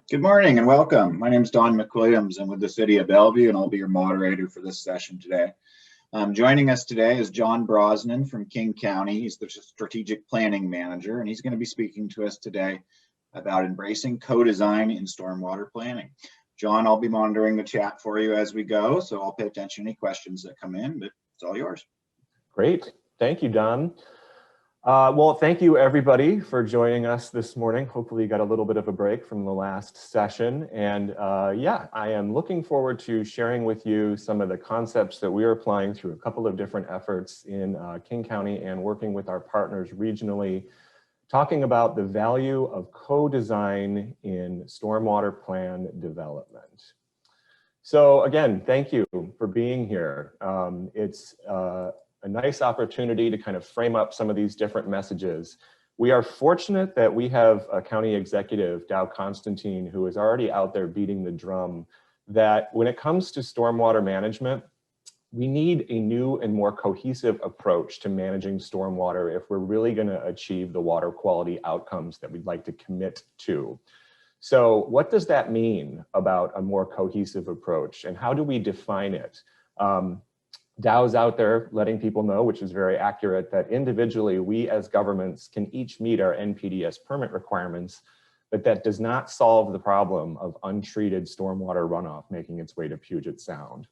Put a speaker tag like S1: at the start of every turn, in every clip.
S1: Good morning and welcome. My name is Don McWilliams. I'm with the City of Bellevue and I'll be your moderator for this session today. Joining us today is John Brosnam from King County. He's the Strategic Planning Manager and he's going to be speaking to us today about embracing co-design in stormwater planning. John, I'll be monitoring the chat for you as we go, so I'll pay attention to any questions that come in, but it's all yours.
S2: Great. Thank you, Don. Well, thank you everybody for joining us this morning. Hopefully you got a little bit of a break from the last session. And yeah, I am looking forward to sharing with you some of the concepts that we are applying through a couple of different efforts in King County and working with our partners regionally, talking about the value of co-design in stormwater plan development. So again, thank you for being here. It's a nice opportunity to kind of frame up some of these different messages. We are fortunate that we have a county executive, Dow Constantine, who is already out there beating the drum that when it comes to stormwater management, we need a new and more cohesive approach to managing stormwater if we're really going to achieve the water quality outcomes that we'd like to commit to. So what does that mean about a more cohesive approach and how do we define it? Dow's out there letting people know, which is very accurate, that individually we as governments can each meet our NPDES permit requirements, but that does not solve the problem of untreated stormwater runoff making its way to Puget Sound.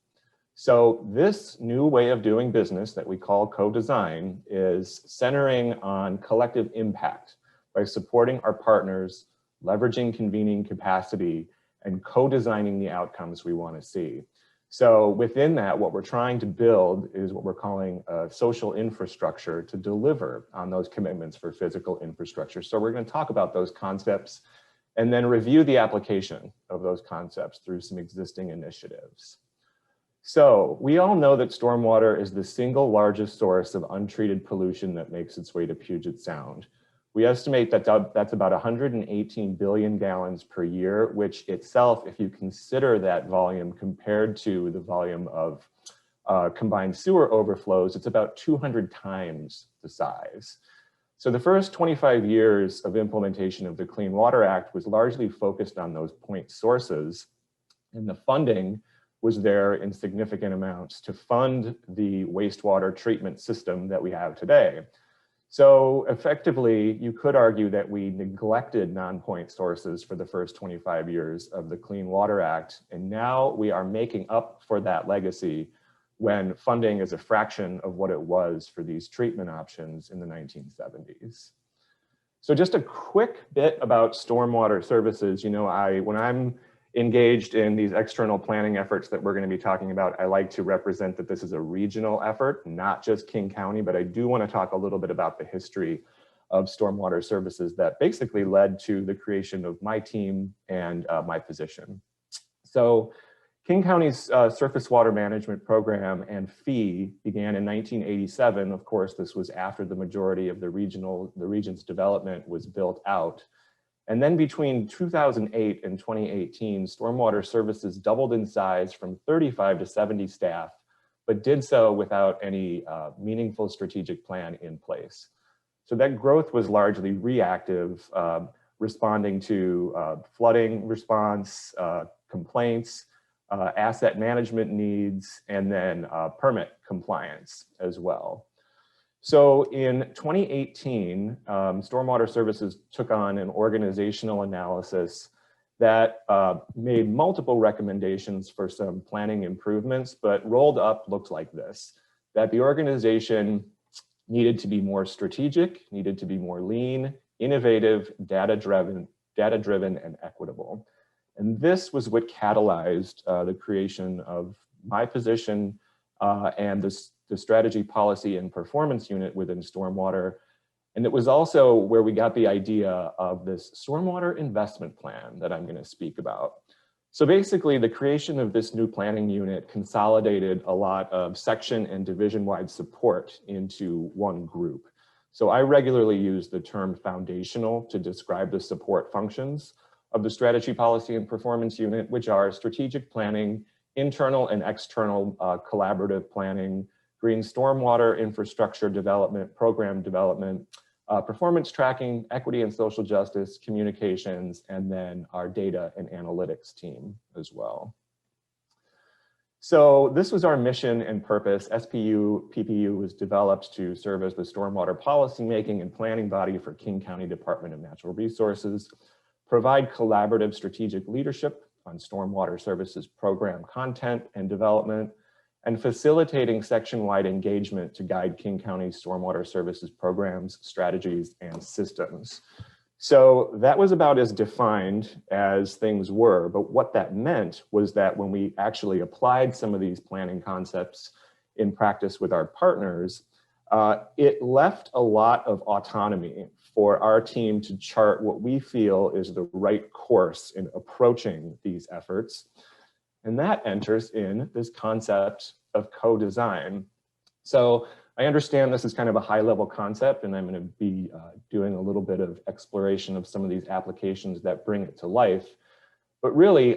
S2: So this new way of doing business that we call co-design is centering on collective impact by supporting our partners, leveraging convening capacity, and co-designing the outcomes we want to see. So within that, what we're trying to build is what we're calling a social infrastructure to deliver on those commitments for physical infrastructure. So we're going to talk about those concepts and then review the application of those concepts through some existing initiatives. So we all know that stormwater is the single largest source of untreated pollution that makes its way to Puget Sound. We estimate that that's about 118 billion gallons per year, which itself, if you consider that volume compared to the volume of combined sewer overflows, it's about 200 times the size. So the first 25 years of implementation of the Clean Water Act was largely focused on those point sources, and the funding was there in significant amounts to fund the wastewater treatment system that we have today. So effectively, you could argue that we neglected non-point sources for the first 25 years of the Clean Water Act, and now we are making up for that legacy when funding is a fraction of what it was for these treatment options in the 1970s. So just a quick bit about stormwater services. You know, when I'm engaged in these external planning efforts that we're going to be talking about, I like to represent that this is a regional effort, not just King County, but I do want to talk a little bit about the history of stormwater services that basically led to the creation of my team and my position. So King County's surface water management program and fee began in 1987. Of course, this was after the majority of the region's development was built out. And then between 2008 and 2018, stormwater services doubled in size from 35 to 70 staff, but did so without any meaningful strategic plan in place. So that growth was largely reactive, responding to flooding response, complaints, asset management needs, and then permit compliance as well. So in 2018, Stormwater Services took on an organizational analysis that made multiple recommendations for some planning improvements, but rolled up looked like this: that the organization needed to be more strategic, needed to be more lean, innovative, data-driven, and equitable. And this was what catalyzed the creation of my position and the Strategy, Policy, and Performance Unit within Stormwater. And it was also where we got the idea of this Stormwater Investment Plan that I'm going to speak about. So basically, the creation of this new planning unit consolidated a lot of section and division-wide support into one group. So I regularly use the term foundational to describe the support functions of the Strategy, Policy, and Performance Unit, which are strategic planning, internal and external collaborative planning, green stormwater infrastructure development, program development, performance tracking, equity and social justice, communications, and then our data and analytics team as well. So this was our mission and purpose. SPU PPU was developed to serve as the stormwater policymaking and planning body for King County Department of Natural Resources, provide collaborative strategic leadership on stormwater services program content and development, and facilitating section-wide engagement to guide King County's stormwater services programs, strategies, and systems. So that was about as defined as things were, but what that meant was that when we actually applied some of these planning concepts in practice with our partners, it left a lot of autonomy for our team to chart what we feel is the right course in approaching these efforts. And that enters in this concept of co-design. So I understand this is kind of a high-level concept, and I'm going to be doing a little bit of exploration of some of these applications that bring it to life. But really,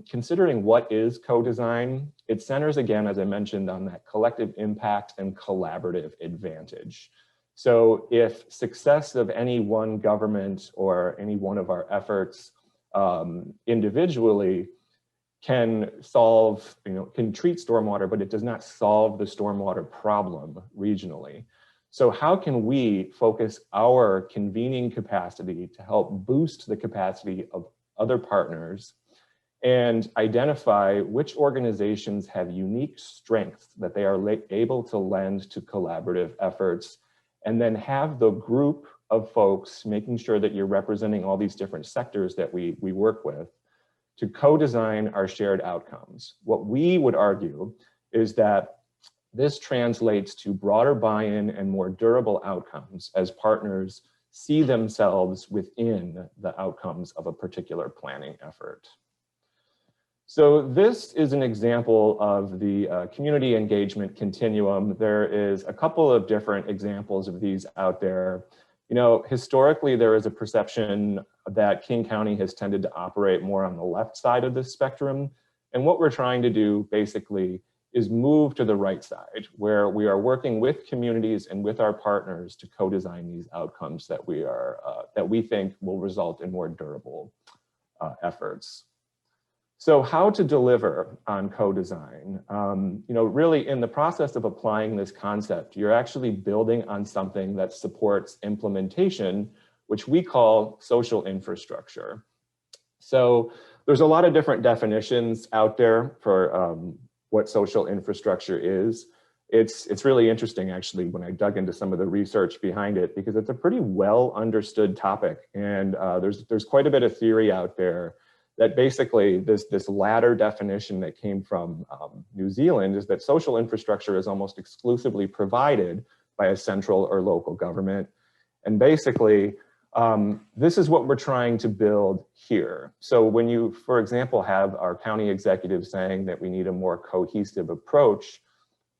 S2: considering what is co-design, it centers again, as I mentioned, on that collective impact and collaborative advantage. So if success of any one government or any one of our efforts individually can solve, can treat stormwater, but it does not solve the stormwater problem regionally. So how can we focus our convening capacity to help boost the capacity of other partners and identify which organizations have unique strengths that they are able to lend to collaborative efforts, and then have the group of folks, making sure that you're representing all these different sectors that we work with, to co-design our shared outcomes. What we would argue is that this translates to broader buy-in and more durable outcomes as partners see themselves within the outcomes of a particular planning effort. So this is an example of the community engagement continuum. There is a couple of different examples of these out there. Historically, there is a perception that King County has tended to operate more on the left side of this spectrum. And what we're trying to do basically is move to the right side, where we are working with communities and with our partners to co-design these outcomes that we think will result in more durable efforts. So how to deliver on co-design? Really in the process of applying this concept, you're actually building on something that supports implementation, which we call social infrastructure. So there's a lot of different definitions out there for what social infrastructure is. It's really interesting, actually, when I dug into some of the research behind it, because it's a pretty well understood topic. And there's quite a bit of theory out there that basically this latter definition that came from New Zealand is that social infrastructure is almost exclusively provided by a central or local government. And basically, this is what we're trying to build here. So when you, for example, have our county executive saying that we need a more cohesive approach,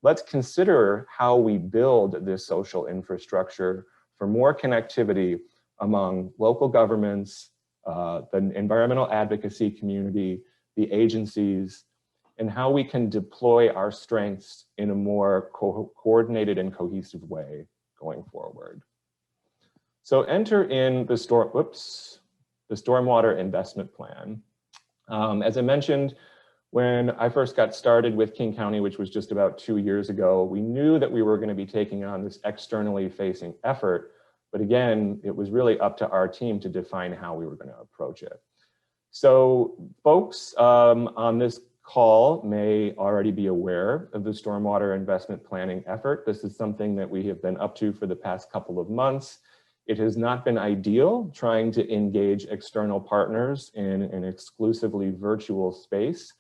S2: let's consider how we build this social infrastructure for more connectivity among local governments, the environmental advocacy community, the agencies, and how we can deploy our strengths in a more coordinated and cohesive way going forward. So enter in the Stormwater Investment Plan. As I mentioned, when I first got started with King County, which was just about 2 years ago, we knew that we were going to be taking on this externally facing effort. But again, it was really up to our team to define how we were going to approach it. So folks on this call may already be aware of the stormwater investment planning effort. This is something that we have been up to for the past couple of months. It has not been ideal trying to engage external partners in an exclusively virtual space.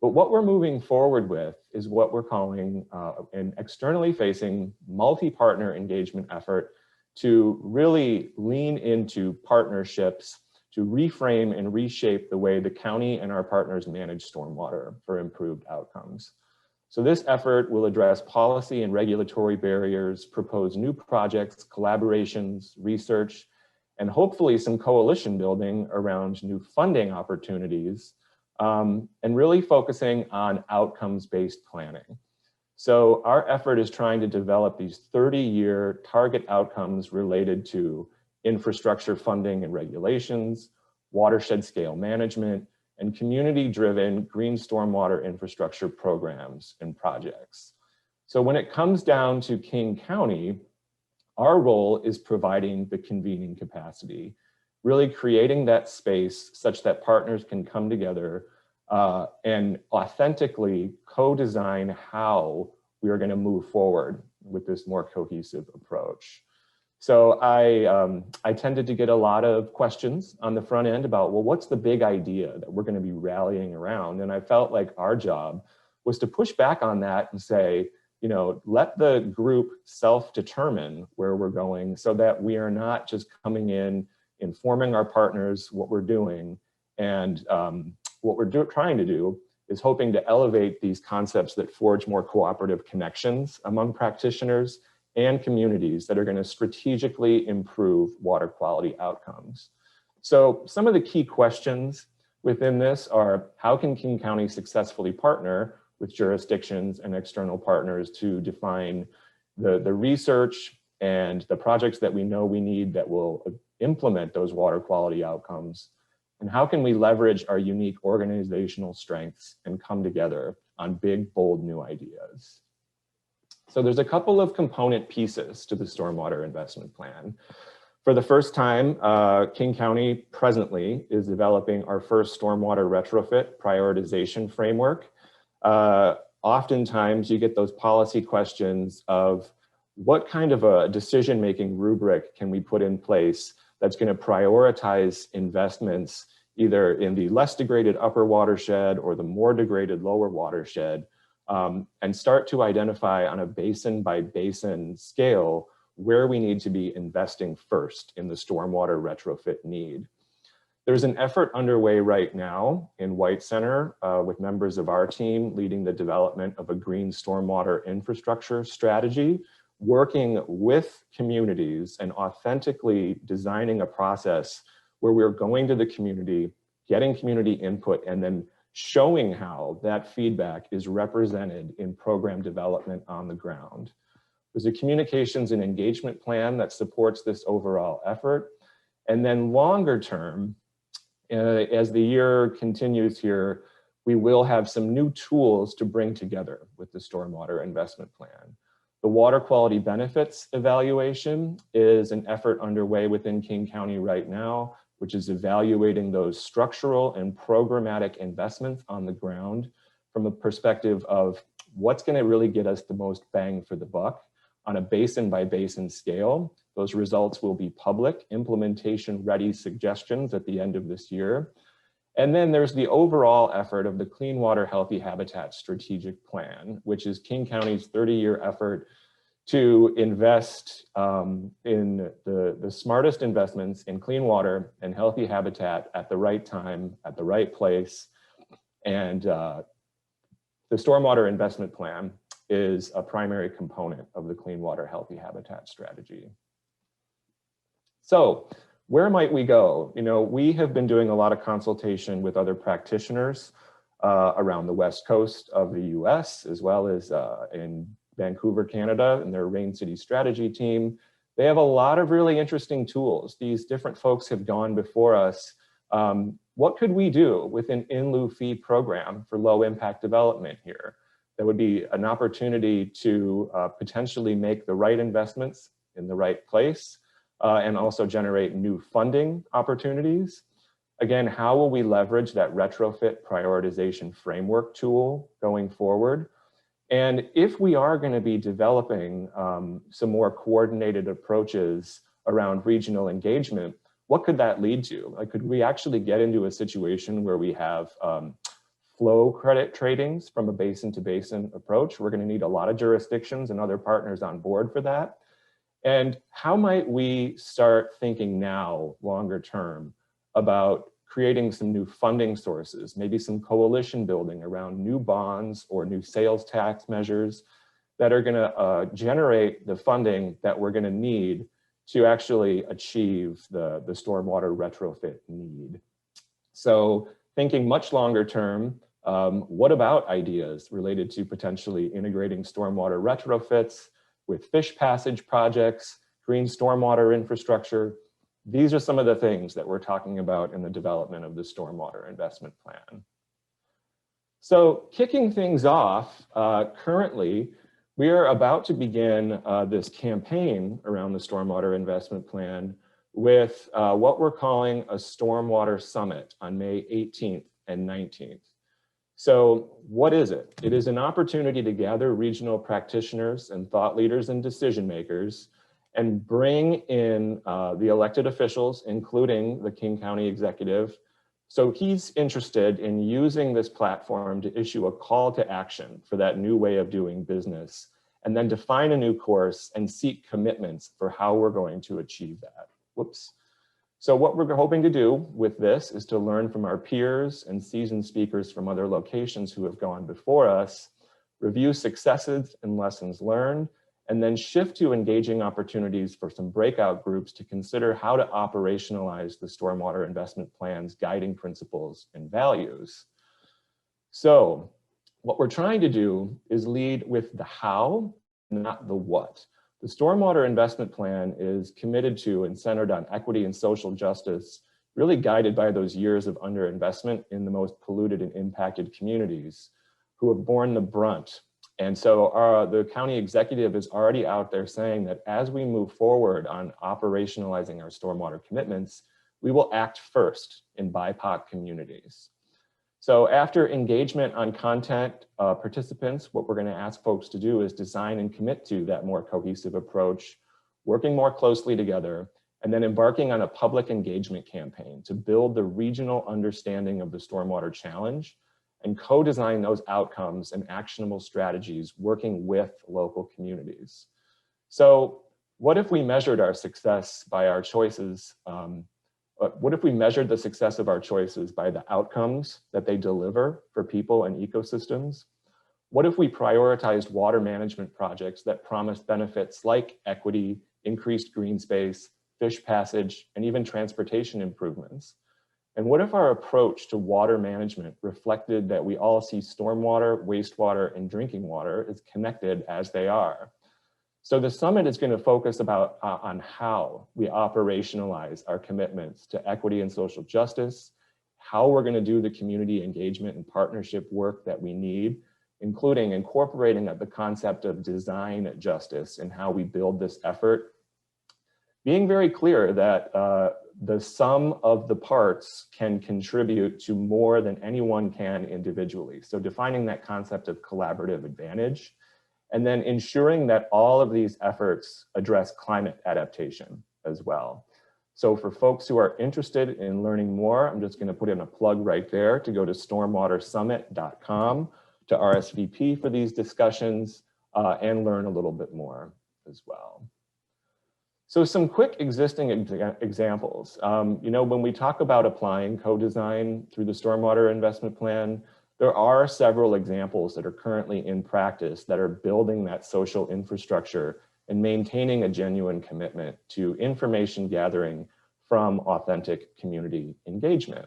S2: But what we're moving forward with is what we're calling an externally facing multi-partner engagement effort to really lean into partnerships to reframe and reshape the way the county and our partners manage stormwater for improved outcomes. So this effort will address policy and regulatory barriers, propose new projects, collaborations, research, and hopefully some coalition building around new funding opportunities, and really focusing on outcomes-based planning. So our effort is trying to develop these 30-year target outcomes related to infrastructure funding and regulations, watershed scale management, and community-driven green stormwater infrastructure programs and projects. So when it comes down to King County, our role is providing the convening capacity, really creating that space such that partners can come together and authentically co-design how we are going to move forward with this more cohesive approach. So I tended to get a lot of questions on the front end about, well, what's the big idea that we're going to be rallying around? And I felt like our job was to push back on that and say, you know, let the group self-determine where we're going so that we are not just coming in, informing our partners what we're doing. And what we're trying to do is hoping to elevate these concepts that forge more cooperative connections among practitioners and communities that are going to strategically improve water quality outcomes. So some of the key questions within this are, how can King County successfully partner with jurisdictions and external partners to define the research and the projects that we know we need that will implement those water quality outcomes? And how can we leverage our unique organizational strengths and come together on big, bold new ideas? So there's a couple of component pieces to the Stormwater Investment Plan. For the first time, King County presently is developing our first stormwater retrofit prioritization framework. Oftentimes you get those policy questions of what kind of a decision-making rubric can we put in place that's going to prioritize investments either in the less degraded upper watershed or the more degraded lower watershed, and start to identify on a basin by basin scale where we need to be investing first in the stormwater retrofit need. There's an effort underway right now in White Center with members of our team leading the development of a green stormwater infrastructure strategy, working with communities and authentically designing a process where we're going to the community, getting community input, and then showing how that feedback is represented in program development on the ground. There's a communications and engagement plan that supports this overall effort. And then longer term, as the year continues here, we will have some new tools to bring together with the Stormwater Investment Plan. The water quality benefits evaluation is an effort underway within King County right now, which is evaluating those structural and programmatic investments on the ground from a perspective of what's going to really get us the most bang for the buck on a basin by basin scale. Those results will be public, implementation ready suggestions at the end of this year. And then there's the overall effort of the Clean Water Healthy Habitat Strategic Plan, which is King County's 30-year effort to invest in the smartest investments in clean water and healthy habitat at the right time, at the right place. And the Stormwater Investment Plan is a primary component of the Clean Water Healthy Habitat strategy. So where might we go? You know, we have been doing a lot of consultation with other practitioners around the West Coast of the US, as well as in Vancouver, Canada, and their Rain City strategy team. They have a lot of really interesting tools. These different folks have gone before us. What could we do with an in-lieu fee program for low impact development here? That would be an opportunity to potentially make the right investments in the right place and also generate new funding opportunities. Again, how will we leverage that retrofit prioritization framework tool going forward? And if we are going to be developing some more coordinated approaches around regional engagement, what could that lead to? Like, could we actually get into a situation where we have flow credit tradings from a basin to basin approach? We're going to need a lot of jurisdictions and other partners on board for that. And how might we start thinking now, longer term, about creating some new funding sources, maybe some coalition building around new bonds or new sales tax measures that are going to generate the funding that we're going to need to actually achieve the stormwater retrofit need. So thinking much longer term, What about ideas related to potentially integrating stormwater retrofits with fish passage projects, green stormwater infrastructure? These are some of the things that we're talking about in the development of the Stormwater Investment Plan. So kicking things off, currently, we are about to begin this campaign around the Stormwater Investment Plan with what we're calling a Stormwater Summit on May 18th and 19th. So what is it? It is an opportunity to gather regional practitioners and thought leaders and decision makers and bring in the elected officials, including the King County Executive. So he's interested in using this platform to issue a call to action for that new way of doing business, and then define a new course and seek commitments for how we're going to achieve that. Whoops. So what we're hoping to do with this is to learn from our peers and seasoned speakers from other locations who have gone before us, review successes and lessons learned, and then shift to engaging opportunities for some breakout groups to consider how to operationalize the Stormwater Investment Plan's guiding principles and values. So what we're trying to do is lead with the how, not the what. The Stormwater Investment Plan is committed to and centered on equity and social justice, really guided by those years of underinvestment in the most polluted and impacted communities who have borne the brunt. And so the county executive is already out there saying that as we move forward on operationalizing our stormwater commitments, we will act first in BIPOC communities. So after engagement on content, participants, what we're going to ask folks to do is design and commit to that more cohesive approach, working more closely together, and then embarking on a public engagement campaign to build the regional understanding of the stormwater challenge and co-design those outcomes and actionable strategies working with local communities. So what if we measured our success by our choices? What if we measured the success of our choices by the outcomes that they deliver for people and ecosystems? What if we prioritized water management projects that promise benefits like equity, increased green space, fish passage, and even transportation improvements? And what if our approach to water management reflected that we all see stormwater, wastewater, and drinking water as connected as they are? So the summit is going to focus on how we operationalize our commitments to equity and social justice, how we're going to do the community engagement and partnership work that we need, including incorporating the concept of design justice and how we build this effort. Being very clear that the sum of the parts can contribute to more than anyone can individually. So defining that concept of collaborative advantage, and then ensuring that all of these efforts address climate adaptation as well. So for folks who are interested in learning more, I'm just going to put in a plug right there to go to stormwatersummit.com to RSVP for these discussions and learn a little bit more as well. So some quick existing examples. When we talk about applying co-design through the Stormwater Investment Plan, there are several examples that are currently in practice that are building that social infrastructure and maintaining a genuine commitment to information gathering from authentic community engagement.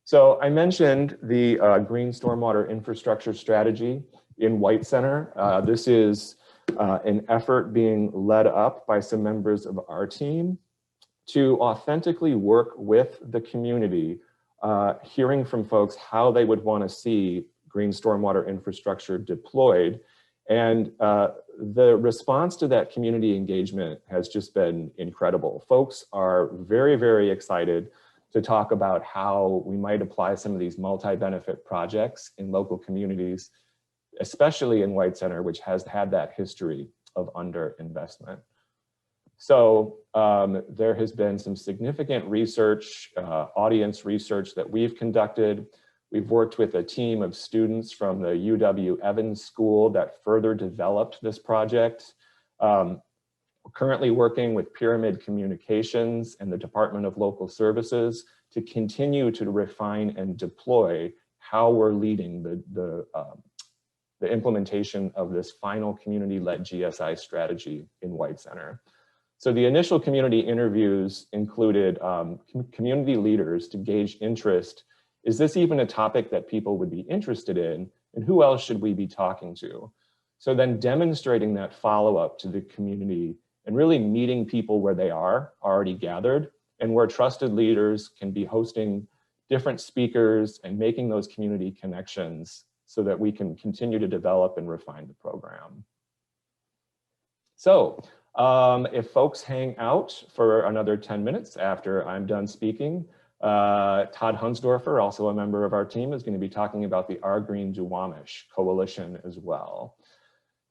S2: So I mentioned the Green Stormwater Infrastructure Strategy in White Center. This is an effort being led up by some members of our team to authentically work with the community, hearing from folks how they would want to see green stormwater infrastructure deployed. And the response to that community engagement has just been incredible. Folks are very, very excited to talk about how we might apply some of these multi-benefit projects in local communities, especially in White Center, which has had that history of underinvestment. So there has been some significant research, audience research that we've conducted. We've worked with a team of students from the UW Evans School that further developed this project. We're currently working with Pyramid Communications and the Department of Local Services to continue to refine and deploy how we're leading the implementation of this final community-led GSI strategy in White Center. So the initial community interviews included community leaders to gauge interest Is this even a topic that people would be interested in? And who else should we be talking to? So then demonstrating that follow-up to the community and really meeting people where they are already gathered, and where trusted leaders can be hosting different speakers and making those community connections so that we can continue to develop and refine the program. So if folks hang out for another 10 minutes after I'm done speaking, Todd Hunsdorfer, also a member of our team, is going to be talking about the Our Green Duwamish coalition as well.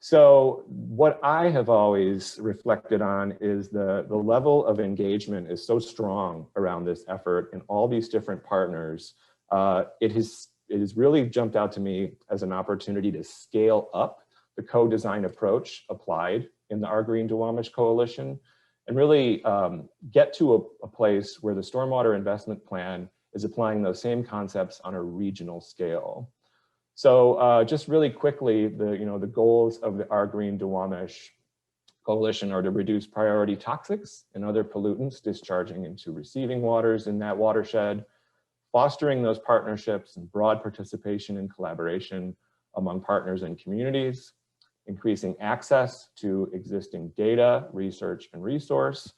S2: So what I have always reflected on is the level of engagement is so strong around this effort and all these different partners. It has really jumped out to me as an opportunity to scale up the co-design approach applied in the Our Green Duwamish coalition, and really get to a place where the Stormwater Investment Plan is applying those same concepts on a regional scale. So just really quickly, the goals of the Our Green Duwamish coalition are to reduce priority toxics and other pollutants discharging into receiving waters in that watershed, fostering those partnerships and broad participation and collaboration among partners and communities, increasing access to existing data, research, and resource,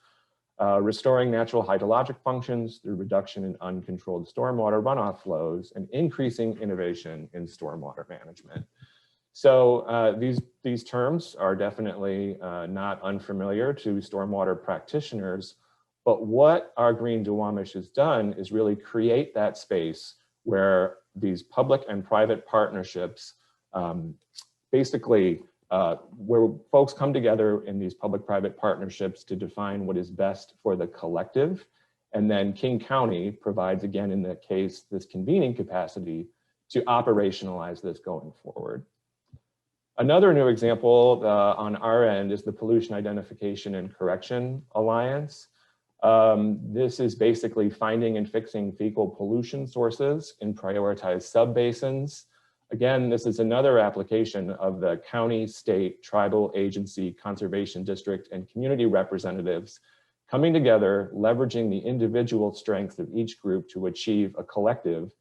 S2: restoring natural hydrologic functions through reduction in uncontrolled stormwater runoff flows, and increasing innovation in stormwater management. So these terms are definitely not unfamiliar to stormwater practitioners, but what Our Green Duwamish has done is really create that space where these public and private partnerships basically where folks come together in these public-private partnerships to define what is best for the collective. And then King County provides, again, in that case, this convening capacity to operationalize this going forward. Another new example on our end is the Pollution Identification and Correction Alliance. This is basically finding and fixing fecal pollution sources in prioritized subbasins. Again, this is another application of the county, state, tribal agency, conservation district, and community representatives coming together, leveraging the individual strengths of each group to achieve a collective.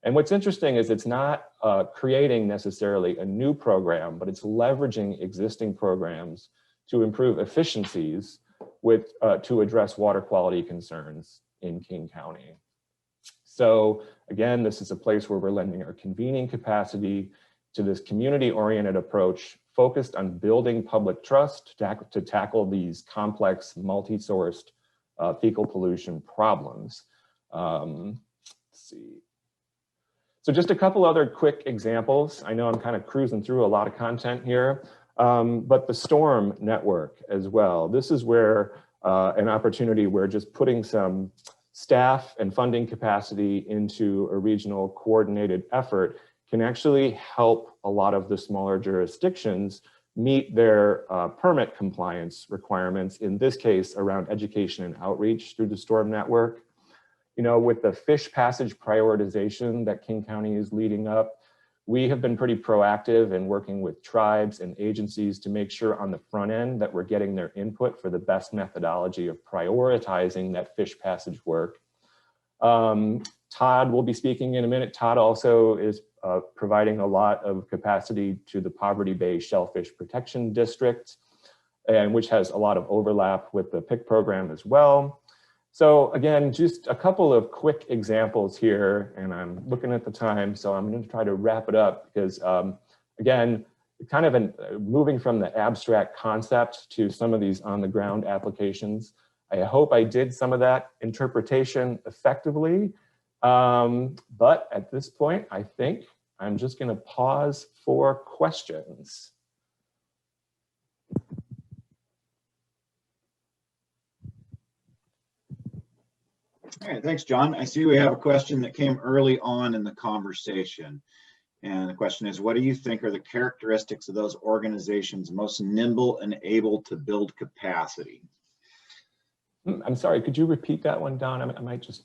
S2: And what's interesting is it's not creating necessarily a new program, but it's leveraging existing programs to improve efficiencies to address water quality concerns in King County. So again, this is a place where we're lending our convening capacity to this community-oriented approach focused on building public trust to tackle these complex, multi-sourced fecal pollution problems. Let's see. So just a couple other quick examples. I know I'm kind of cruising through a lot of content here, but the storm network as well. This is where an opportunity where just putting some staff and funding capacity into a regional coordinated effort can actually help a lot of the smaller jurisdictions meet their permit compliance requirements, in this case around education and outreach through the storm network. You know, with the fish passage prioritization that King County is leading up, we have been pretty proactive in working with tribes and agencies to make sure on the front end that we're getting their input for the best methodology of prioritizing that fish passage work. Todd will be speaking in a minute. Todd also is providing a lot of capacity to the Poverty Bay Shellfish Protection District, and which has a lot of overlap with the PIC program as well. So again, just a couple of quick examples here, and I'm looking at the time, so I'm going to try to wrap it up because, again, kind of moving from the abstract concept to some of these on-the-ground applications. I hope I did some of that interpretation effectively, but at this point, I think I'm just going to pause for questions.
S1: All right, thanks, John. I see we have a question that came early on in the conversation. And the question is, what do you think are the characteristics of those organizations most nimble and able to build capacity?
S2: I'm sorry, could you repeat that one, Don? I might just...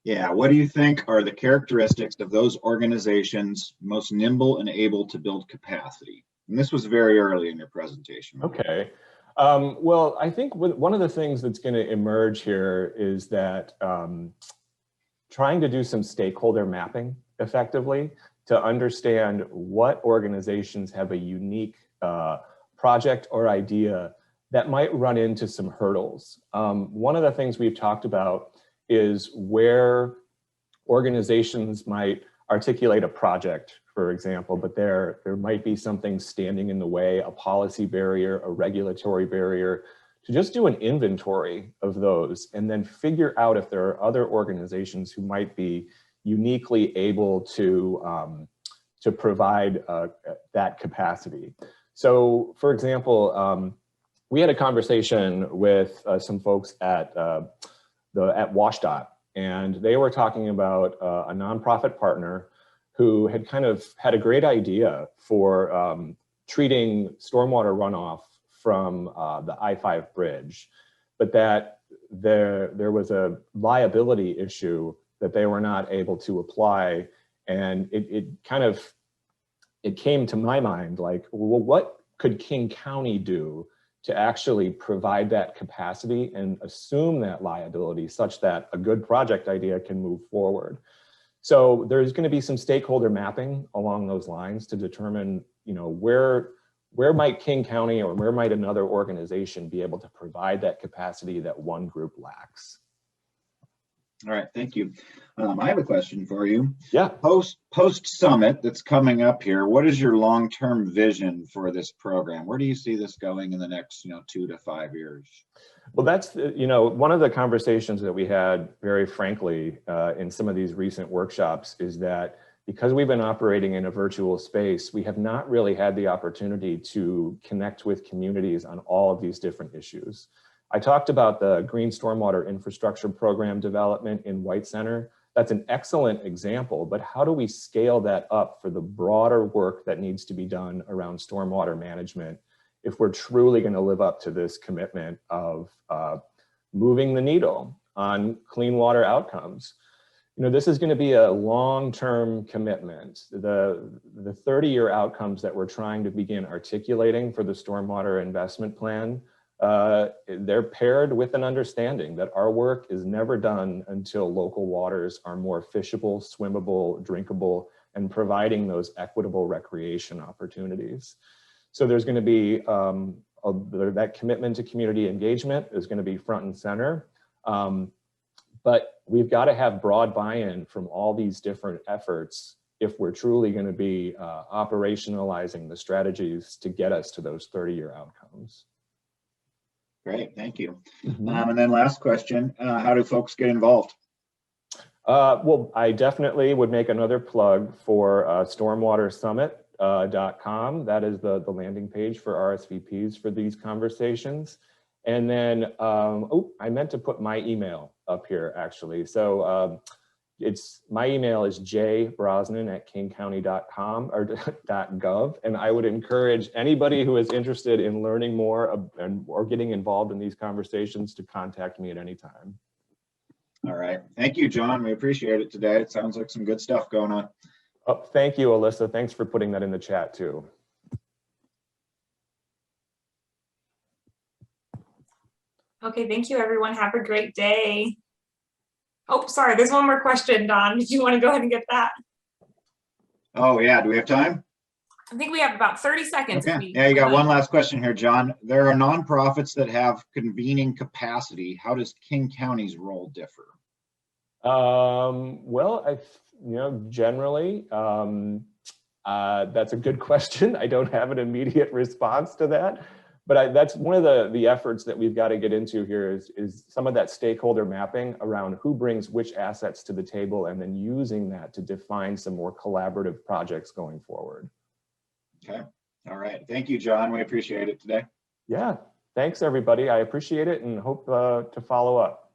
S1: Yeah, what do you think are the characteristics of those organizations most nimble and able to build capacity? And this was very early in your presentation.
S2: Okay. Well, I think one of the things that's going to emerge here is that trying to do some stakeholder mapping effectively to understand what organizations have a unique project or idea that might run into some hurdles. One of the things we've talked about is where organizations might articulate a project, for example, but there might be something standing in the way, a policy barrier, a regulatory barrier, to just do an inventory of those and then figure out if there are other organizations who might be uniquely able to provide that capacity. So, for example, we had a conversation with some folks at WashDOT, and they were talking about a nonprofit partner who had kind of had a great idea for treating stormwater runoff from the I-5 bridge, but that there was a liability issue that they were not able to apply. And it came to my mind like, well, what could King County do to actually provide that capacity and assume that liability such that a good project idea can move forward? So there's going to be some stakeholder mapping along those lines to determine, you know, where might King County or where might another organization be able to provide that capacity that one group lacks.
S1: All right, thank you. I have a question for you.
S2: Yeah.
S1: Post summit that's coming up here, what is your long-term vision for this program? Where do you see this going in the next, 2 to 5 years?
S2: Well, that's, one of the conversations that we had, very frankly, in some of these recent workshops is that because we've been operating in a virtual space, we have not really had the opportunity to connect with communities on all of these different issues. I talked about the Green Stormwater Infrastructure Program development in White Center. That's an excellent example, but how do we scale that up for the broader work that needs to be done around stormwater management if we're truly going to live up to this commitment of moving the needle on clean water outcomes? This is going to be a long-term commitment. The 30-year outcomes that we're trying to begin articulating for the Stormwater Investment Plan, they're paired with an understanding that our work is never done until local waters are more fishable, swimmable, drinkable, and providing those equitable recreation opportunities. So there's going to be that commitment to community engagement is going to be front and center. But we've got to have broad buy-in from all these different efforts if we're truly going to be operationalizing the strategies to get us to those 30-year outcomes.
S1: Great, thank you.
S2: Mm-hmm.
S1: And then last question, how do folks get involved?
S2: Well, I definitely would make another plug for stormwatersummit.com. That is the landing page for RSVPs for these conversations. And then, I meant to put my email up here actually. So my email is jbrosnan@kingcounty.com or .gov. And I would encourage anybody who is interested in learning more or getting involved in these conversations to contact me at any time.
S1: All right. Thank you, John. We appreciate it today. It sounds like some good stuff going on.
S2: Oh, thank you, Alyssa. Thanks for putting that in the chat too.
S3: Okay, thank you, everyone. Have a great day. Oh, sorry, there's one more question, Don. Did you want to go ahead and get that?
S1: Oh, yeah. Do we have time?
S3: I think we have about 30 seconds.
S1: Okay. Yeah, you got one last question here, John. There are nonprofits that have convening capacity. How does King County's role differ?
S2: Well, generally, that's a good question. I don't have an immediate response to that. But that's one of the efforts that we've got to get into here is some of that stakeholder mapping around who brings which assets to the table and then using that to define some more collaborative projects going forward.
S1: Okay. All right. Thank you, John. We appreciate it today.
S2: Yeah. Thanks, everybody. I appreciate it and hope to follow up.